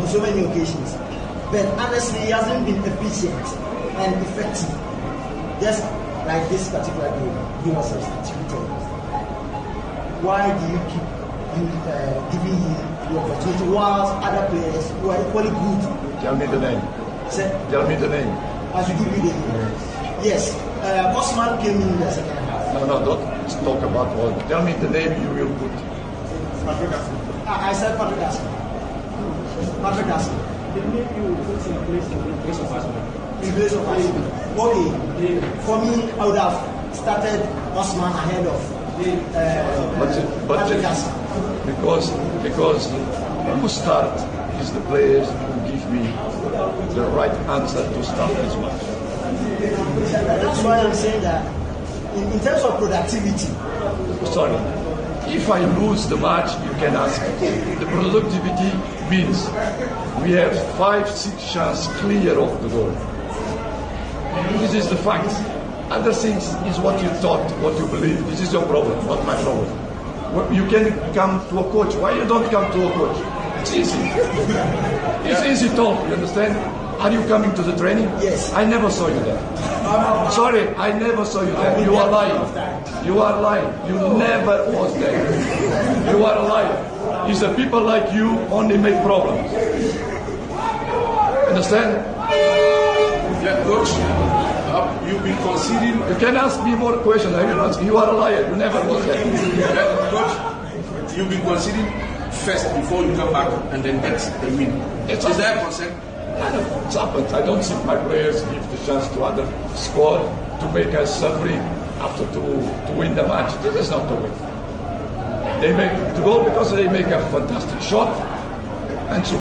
on so many occasions. But honestly, he hasn't been efficient and effective. Just like this particular game, he was substituted. Why do you keep giving him the opportunity while other players who are equally good? Tell me the name. Tell me the name. I should give you the name. Yes. Osman came in the second half. No, don't talk about all. Tell me the name you will put. Patrick Aston. I said Patrick Aston. Patrick Aston. The name you put in place of Osman. In place of Osman. Okay. For me, I would have started Osman ahead of Patrick Aston. Because who start is the players who give me the right answer to start this match. That's why I'm saying that in terms of productivity. Sorry. If I lose the match, you can ask. The productivity means we have 5-6 chances clear of the goal. This is the fact. Other things is what you thought, what you believe. This is your problem, not my problem. You can come to a coach. Why you don't come to a coach? It's easy. It's easy talk, you understand? Are you coming to the training? Yes. I never saw you there. Sorry, I never saw you there. You are lying. You are lying. You never was there. You are a liar. It's the people like you only make problems. Understand? Yeah, coach. You've been conceding. You can ask me more questions. I will ask. You are a liar. You never was there. Yeah, coach, you've been conceding first before you come back and then get the win. Is there a concern? I don't know. It's happened. I don't see my players give the chance to other squad to make us suffering after to win the match. This is not the way. They make the goal because they make a fantastic shot and so